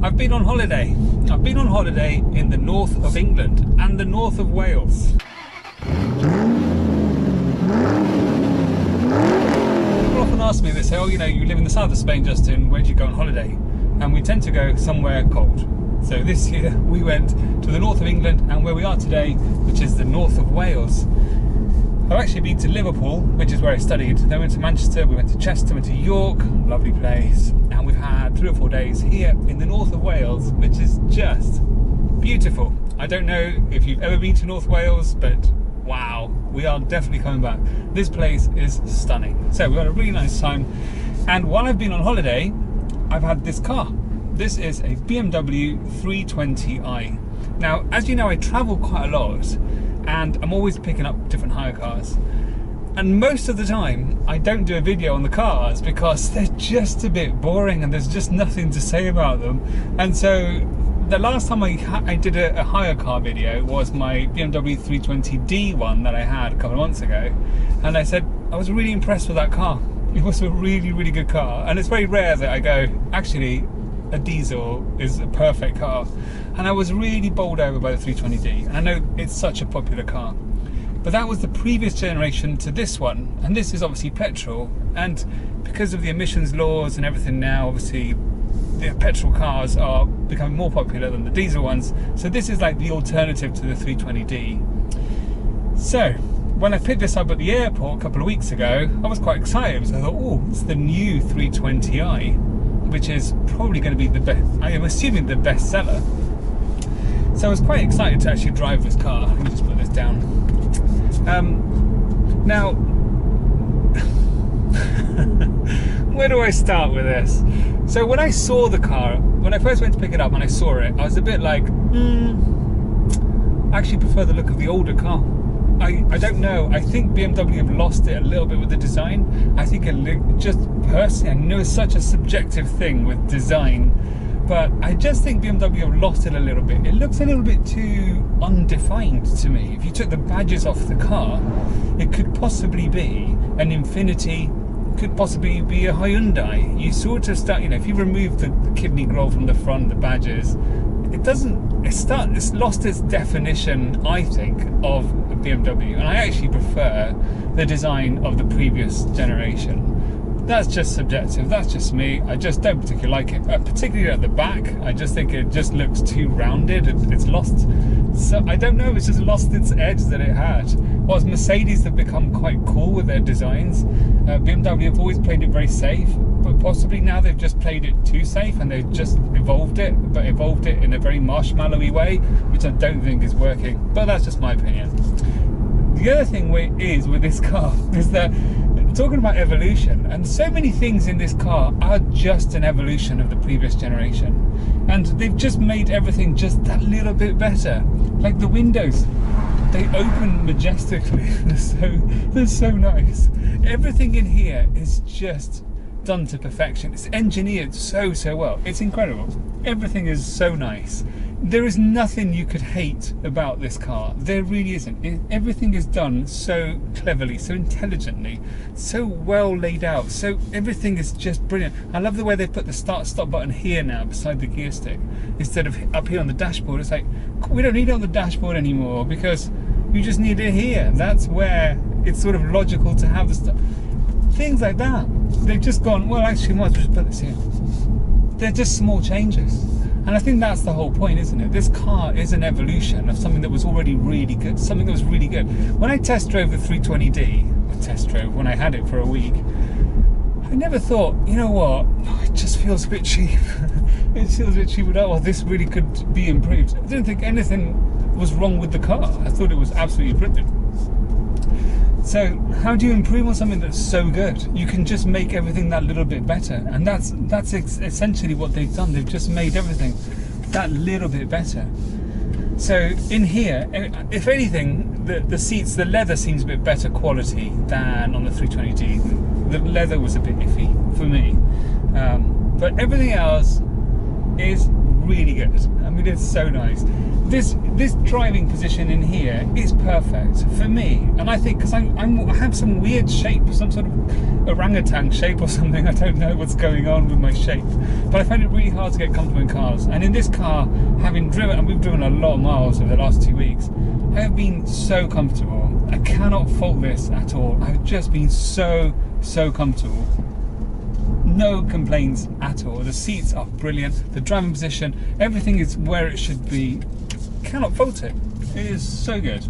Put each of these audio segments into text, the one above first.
I've been on holiday. I've been on holiday in the north of England and the north of Wales. People often ask me, they say, oh, you know, you live in the south of Spain, Justin, where do you go on holiday? And we tend to go somewhere cold. So this year we went to the north of England and where we are today, which is the north of Wales. I've actually been to Liverpool, which is where I studied. Then we went to Manchester, we went to Chester, went to York, lovely place. And we've had 3 or 4 days here in the north of Wales, which is just beautiful. I don't know if you've ever been to North Wales, but wow, we are definitely coming back. This place is stunning. So we had a really nice time. And while I've been on holiday, I've had this car. This is a BMW 320i. Now, as you know, I travel quite a lot and I'm always picking up different hire cars. And most of the time, I don't do a video on the cars because they're just a bit boring and there's just nothing to say about them. And so the last time I did a hire car video was my BMW 320d one that I had a couple of months ago. And I said, I was really impressed with that car. It was a really, really good car. And it's very rare that I go, actually, a diesel is a perfect car. And I was really bowled over by the 320d. And I know it's such a popular car. But that was the previous generation to this one. And this is obviously petrol. And because of the emissions laws and everything now, obviously, the petrol cars are becoming more popular than the diesel ones. So this is like the alternative to the 320d. So when I picked this up at the airport a couple of weeks ago, I was quite excited because I thought, oh, it's the new 320i, which is probably going to be the best, I am assuming the best seller. So I was quite excited to actually drive this car. Let me just put this down. Now, where do I start with this? So when I saw the car, when I first went to pick it up and I saw it, I was a bit like, I actually prefer the look of the older car. I don't know, I think BMW have lost it a little bit with the design. I think just personally, I know it's such a subjective thing with design, but I just think BMW have lost it a little bit. It looks a little bit too undefined to me. If you took the badges off the car, it could possibly be an Infiniti, could possibly be a Hyundai. You sort of start, you know, if you remove the kidney grille from the front, the badges, it's lost its definition, I think, of a BMW. And I actually prefer the design of the previous generation. That's just subjective, that's just me. I just don't particularly like it, particularly at the back. I just think it just looks too rounded. It's lost, so I don't know, it's just lost its edge that it had. Whilst Mercedes have become quite cool with their designs, BMW have always played it very safe, but possibly now they've just played it too safe and they've just evolved it, but evolved it in a very marshmallowy way, which I don't think is working, but that's just my opinion. The other thing is with this car is that, talking about evolution, and so many things in this car are just an evolution of the previous generation, and they've just made everything just that little bit better. Like the windows, they open majestically. they're so nice. Everything in here is just done to perfection. It's engineered so well. It's incredible. Everything is so nice. There is nothing you could hate about this car. There really isn't. Everything is done so cleverly, so intelligently, so well laid out. So everything is just brilliant. I love the way they put the start-stop button here now beside the gear stick instead of up here on the dashboard. It's like, we don't need it on the dashboard anymore because you just need it here. That's where it's sort of logical to have the stuff. Things like that. They've just gone, well, actually, we might as well just put this here. They're just small changes. And I think that's the whole point, isn't it? This car is an evolution of something that was already really good, something that was really good. When I test drove the 320d, when I had it for a week, I never thought, you know what, it just feels a bit cheap. It feels a bit cheap. Oh, this really could be improved. I didn't think anything was wrong with the car. I thought it was absolutely brilliant. So how do you improve on something that's so good? You can just make everything that little bit better, and that's essentially what they've done. They've just made everything that little bit better. So in here, if anything, the seats, the leather seems a bit better quality than on the 320d. The leather was a bit iffy for me, but everything else is really good. I mean, it's so nice. This driving position in here is perfect for me, and I think because I have some weird shape, some sort of orangutan shape or something. I don't know what's going on with my shape, but I find it really hard to get comfortable in cars. And in this car, having driven, and we've driven a lot of miles over the last 2 weeks, I have been so comfortable. I cannot fault this at all. I've just been so comfortable. No complaints at all. The seats are brilliant. The driving position, everything is where it should be. Cannot fault it. It is so good.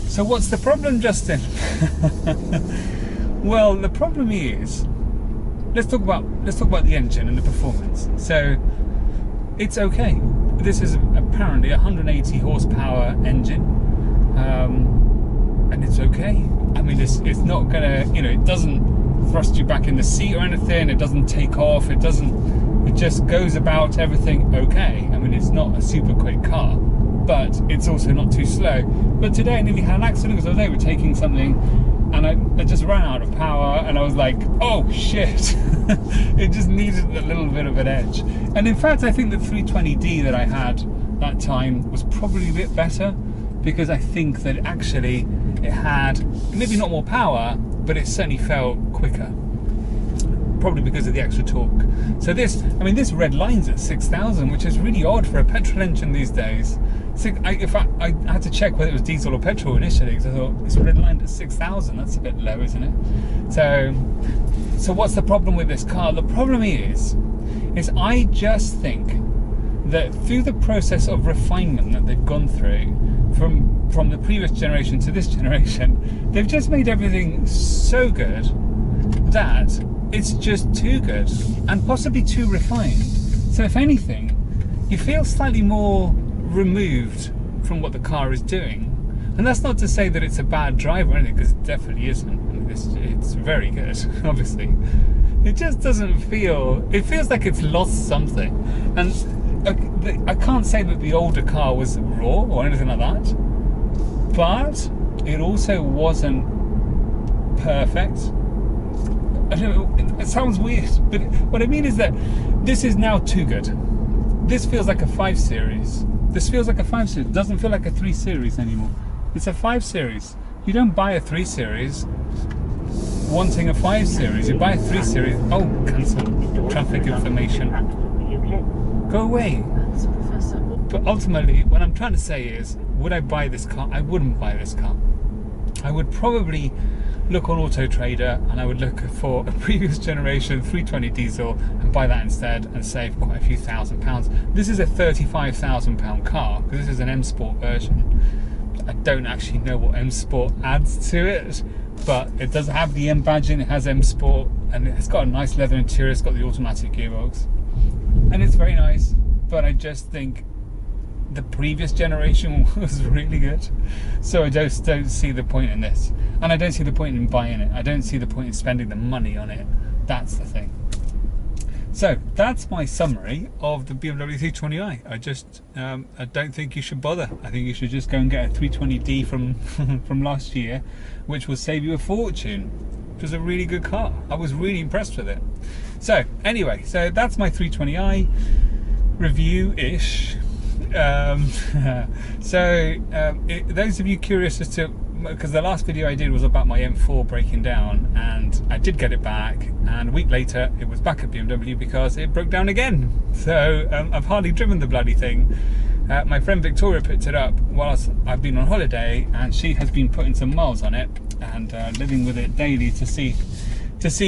So what's the problem, Justin? Well, the problem is, let's talk about the engine and the performance. So it's okay. This is apparently a 180 horsepower engine, and it's okay. I mean, it's not gonna, you know, it doesn't thrust you back in the seat or anything. It doesn't take off. It just goes about everything okay. I mean, it's not a super quick car, but it's also not too slow. But today I nearly had an accident because I was overtaking something, and I just ran out of power, and I was like, oh shit. It just needed a little bit of an edge. And in fact, I think the 320D that I had that time was probably a bit better, because I think that actually it had maybe not more power, but it certainly felt quicker, probably because of the extra torque. So this, I mean, this red line's at 6,000, which is really odd for a petrol engine these days. So I had to check whether it was diesel or petrol initially, because I thought it's red lined at 6,000. That's a bit low, isn't it? So what's the problem with this car? The problem is I just think that through the process of refinement that they've gone through from the previous generation to this generation, they've just made everything so good that it's just too good and possibly too refined. So if anything, you feel slightly more removed from what the car is doing. And that's not to say that it's a bad drive or anything, because it definitely isn't. I mean, it's very good, obviously. It just doesn't feel, it feels like it's lost something. And I can't say that the older car was raw or anything like that, but it also wasn't perfect. I don't know, it sounds weird, but what I mean is that this is now too good. This feels like a 5 Series. This feels like a 5 Series. It doesn't feel like a 3 Series anymore. It's a 5 Series. You don't buy a 3 Series wanting a 5 Series. You buy a 3 Series. Oh, cancel. Traffic information. Go away. But ultimately, what I'm trying to say is, would I buy this car? I wouldn't buy this car. I would probably look on Auto Trader, and I would look for a previous generation 320 diesel and buy that instead, and save quite a few £1,000s. This is a £35,000 car, because this is an M Sport version. I don't actually know what M Sport adds to it, but it does have the M badge in, it has M Sport, and it's got a nice leather interior, it's got the automatic gearbox, and it's very nice. But I just think the previous generation was really good, so I just don't see the point in this, and I don't see the point in buying it. I don't see the point in spending the money on it. That's the thing. So that's my summary of the BMW 320i. I don't think you should bother. I think you should just go and get a 320D from last year, which will save you a fortune. It was a really good car. I was really impressed with it. So anyway, so that's my 320i review-ish. Those of you curious as to, because the last video I did was about my M4 breaking down, and I did get it back, and a week later it was back at BMW because it broke down again. So I've hardly driven the bloody thing. My friend Victoria picked it up whilst I've been on holiday, and she has been putting some miles on it and living with it daily to see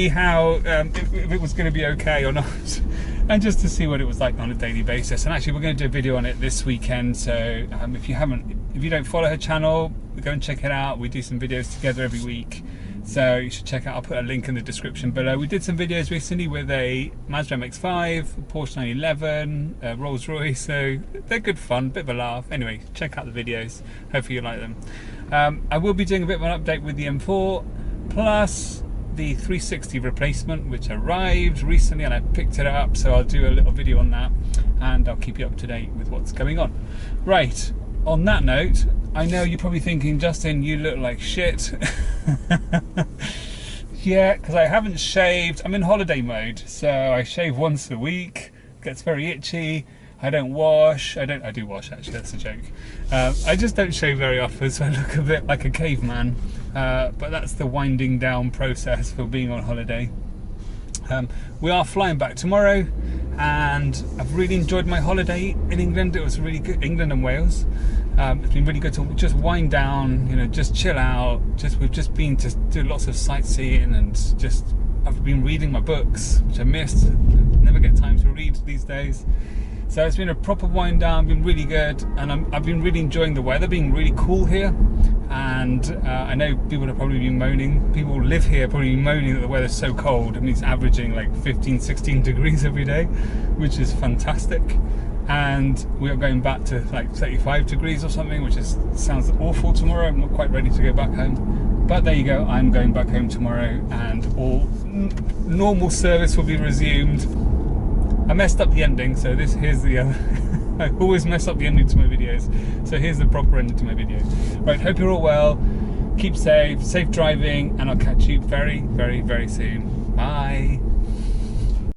how if it was going to be okay or not, and just to see what it was like on a daily basis. And actually, we're going to do a video on it this weekend. So if you don't follow her channel, go and check it out. We do some videos together every week, so you should check out. I'll put a link in the description below. We did some videos recently with a Mazda MX-5, Porsche 911, Rolls Royce, so they're good fun, bit of a laugh. Anyway, check out the videos. Hopefully you like them. I will be doing a bit of an update with the M4 plus the 360 replacement, which arrived recently, and I picked it up, so I'll do a little video on that, and I'll keep you up to date with what's going on. Right, on that note, I know you're probably thinking, Justin, you look like shit. Yeah, because I haven't shaved. I'm in holiday mode, so I shave once a week. gets very itchy. I don't wash. I do wash, actually, that's a joke. I just don't shave very often, so I look a bit like a caveman. But that's the winding down process for being on holiday. We are flying back tomorrow, and I've really enjoyed my holiday in England. It was really good, England and Wales. It's been really good to just wind down, you know, just chill out. We've just been to do lots of sightseeing, and just I've been reading my books, which I missed. I never get time to read these days. So it's been a proper wind down, been really good, and I've been really enjoying the weather being really cool here. And I know people have probably been moaning, people who live here probably been moaning that the weather's so cold. I mean, it's averaging like 15, 16 degrees every day, which is fantastic. And we are going back to like 35 degrees or something, which sounds awful tomorrow. I'm not quite ready to go back home. But there you go, I'm going back home tomorrow, and all normal service will be resumed. I messed up the ending, so here's the other. I always mess up the ending to my videos, so here's the proper ending to my video. Right, hope you're all well, keep safe driving, and I'll catch you very, very, very soon. Bye.